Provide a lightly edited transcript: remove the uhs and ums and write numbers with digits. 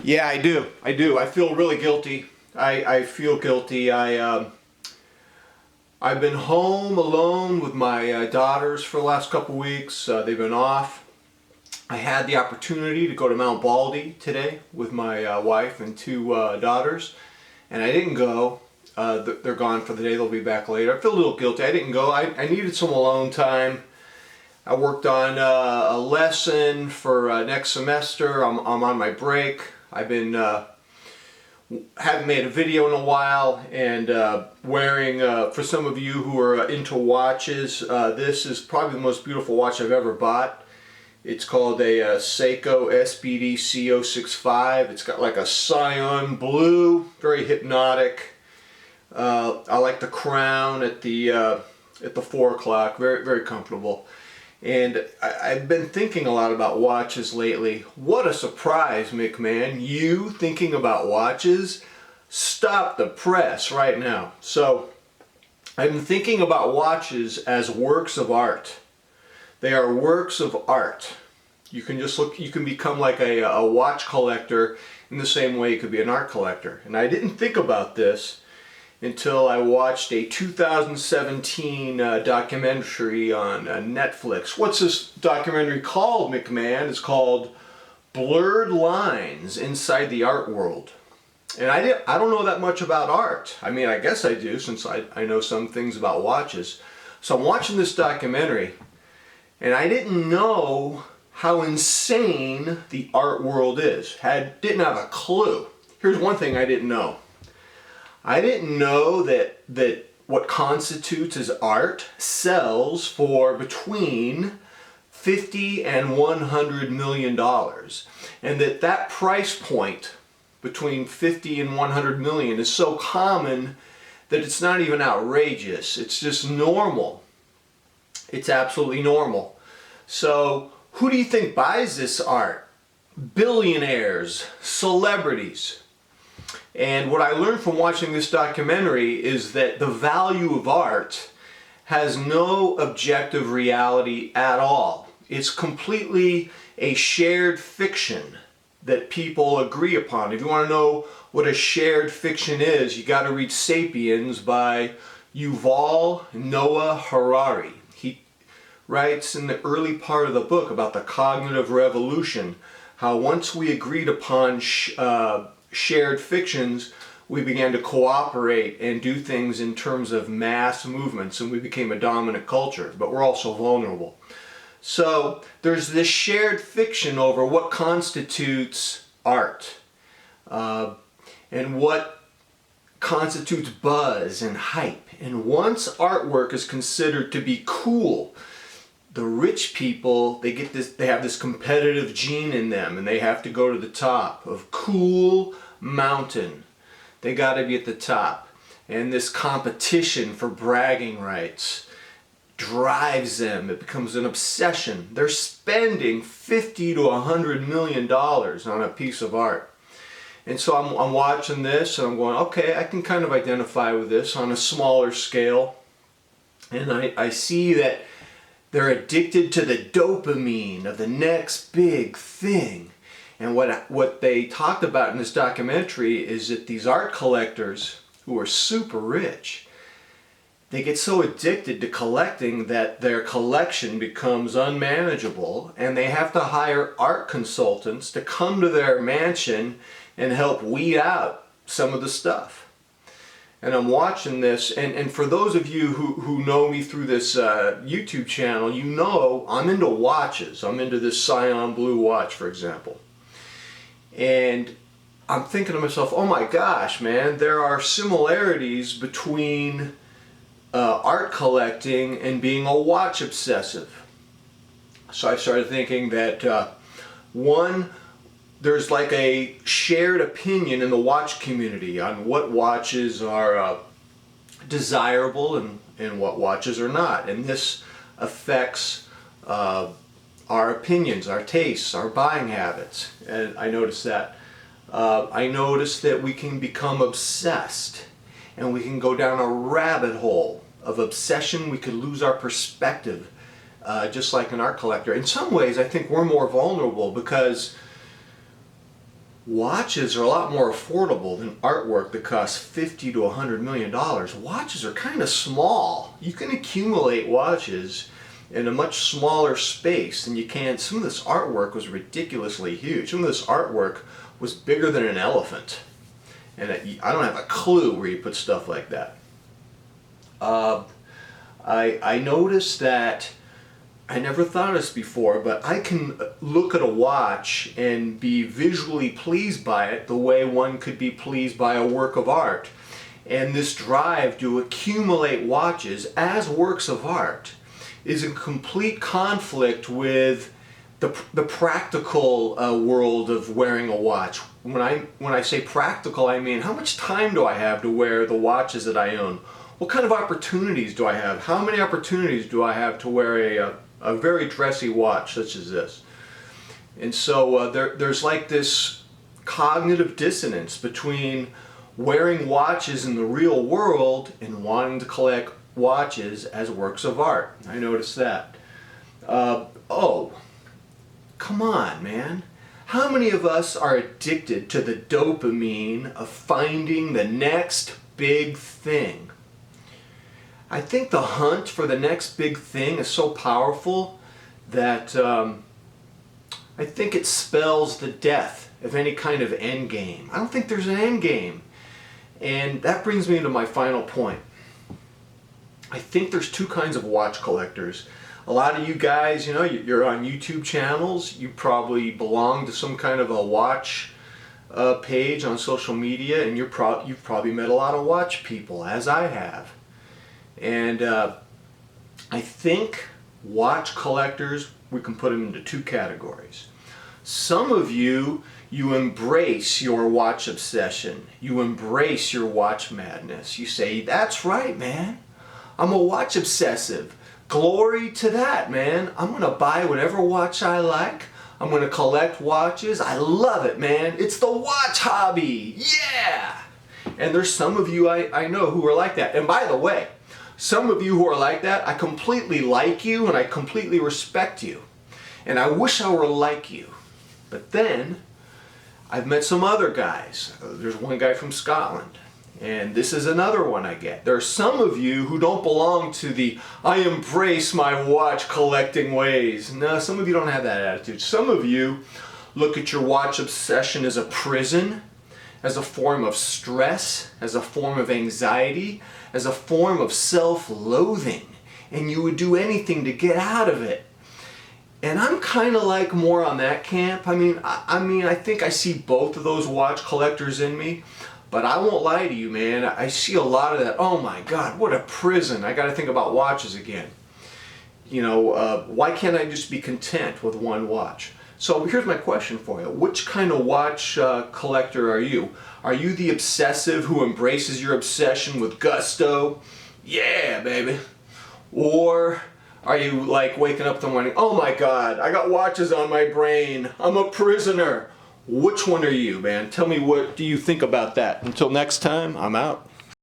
Yeah, I do. I do. I feel really guilty. I feel guilty. I've been home alone with my daughters for the last couple weeks. They've been off. I had the opportunity to go to Mount Baldy today with my wife and two daughters, and I didn't go. They're gone for the day. They'll be back later. I feel a little guilty. I didn't go. I needed some alone time. I worked on a lesson for next semester. I'm on my break. I've been haven't made a video in a while, and wearing, for some of you who are into watches, this is probably the most beautiful watch I've ever bought. It's called a Seiko SBDC065. It's got like a cyan blue, very hypnotic. I like the crown at the 4 o'clock, very comfortable. And I've been thinking a lot about watches lately. What a surprise, McMahon. You thinking about watches? Stop the press right now. So, I've been thinking about watches as works of art. They are works of art. You can just look, you can become like a watch collector in the same way you could be an art collector. And I didn't think about this until I watched a 2017 documentary on Netflix. What's this documentary called, McMahon? It's called Blurred Lines Inside the Art World. And I don't know that much about art. I mean, I guess I do, since I know some things about watches. So I'm watching this documentary, and I didn't know how insane the art world is. Didn't have a clue. Here's one thing I didn't know. I didn't know that what constitutes as art sells for between $50 and $100 million, and that price point between 50 and 100 million is so common that it's not even outrageous. It's just normal. It's absolutely normal. So who do you think buys this art? Billionaires, celebrities. And what I learned from watching this documentary is that the value of art has no objective reality at all. It's completely a shared fiction that people agree upon. If you want to know what a shared fiction is, you got to read Sapiens by Yuval Noah Harari. He writes in the early part of the book about the cognitive revolution, how once we agreed upon shared fictions, we began to cooperate and do things in terms of mass movements, and we became a dominant culture, but we're also vulnerable. So there's this shared fiction over what constitutes art, and what constitutes buzz and hype. And once artwork is considered to be cool, the rich people, they have this competitive gene in them, and they have to go to the top of cool mountain. They got to be at the top. And this competition for bragging rights drives them. It becomes an obsession. They're spending $50 to $100 million on a piece of art. And so I'm watching this, and I'm going, okay, I can kind of identify with this on a smaller scale. And I see that they're addicted to the dopamine of the next big thing. And what they talked about in this documentary is that these art collectors who are super rich, they get so addicted to collecting that their collection becomes unmanageable, and they have to hire art consultants to come to their mansion and help weed out some of the stuff. And I'm watching this, and for those of you who know me through this YouTube channel, you know I'm into watches. I'm into this Cyan Blue watch, for example. And I'm thinking to myself, oh my gosh, man, there are similarities between art collecting and being a watch obsessive. So I started thinking that there's like a shared opinion in the watch community on what watches are desirable and what watches are not. And this affects our opinions, our tastes, our buying habits. And I noticed that. I noticed that we can become obsessed, and we can go down a rabbit hole of obsession. We could lose our perspective, just like an art collector. In some ways, I think we're more vulnerable because watches are a lot more affordable than artwork that costs $50 to $100 million. Watches are kind of small. You can accumulate watches in a much smaller space than you can. Some of this artwork was ridiculously huge. Some of this artwork was bigger than an elephant. And I don't have a clue where you put stuff like that. I noticed that, I never thought of this before, but I can look at a watch and be visually pleased by it the way one could be pleased by a work of art. And this drive to accumulate watches as works of art is in complete conflict with the practical world of wearing a watch. When I say practical, I mean how much time do I have to wear the watches that I own? What kind of opportunities do I have? How many opportunities do I have to wear a very dressy watch such as this? And so there's like this cognitive dissonance between wearing watches in the real world and wanting to collect watches as works of art. I noticed that. Oh, come on, man. How many of us are addicted to the dopamine of finding the next big thing? I think the hunt for the next big thing is so powerful that I think it spells the death of any kind of end game. I don't think there's an end game. And that brings me to my final point. I think there's two kinds of watch collectors. A lot of you guys, you know, you're on YouTube channels. You probably belong to some kind of a watch page on social media, and you've probably met a lot of watch people, as I have. And I think watch collectors, we can put them into two categories. Some of you embrace your watch obsession. You embrace your watch madness. You say, that's right, man. I'm a watch obsessive. Glory to that, man. I'm going to buy whatever watch I like. I'm going to collect watches. I love it, man. It's the watch hobby. Yeah! And there's some of you I know who are like that. And by the way, some of you who are like that, I completely like you and I completely respect you. And I wish I were like you. But then, I've met some other guys. There's one guy from Scotland. And this is another one I get. There are some of you who don't belong to the I embrace my watch collecting ways. No, some of you don't have that attitude. Some of you look at your watch obsession as a prison, as a form of stress, as a form of anxiety, as a form of self-loathing. And you would do anything to get out of it. And I'm kind of like more on that camp. I mean, I think I see both of those watch collectors in me. But I won't lie to you, man. I see a lot of that. Oh my God, what a prison. I got to think about watches again. You know, why can't I just be content with one watch? So here's my question for you. Which kind of watch collector are you? Are you the obsessive who embraces your obsession with gusto? Yeah, baby. Or are you like waking up in the morning, oh my God, I got watches on my brain. I'm a prisoner. Which one are you, man? Tell me, what do you think about that? Until next time, I'm out.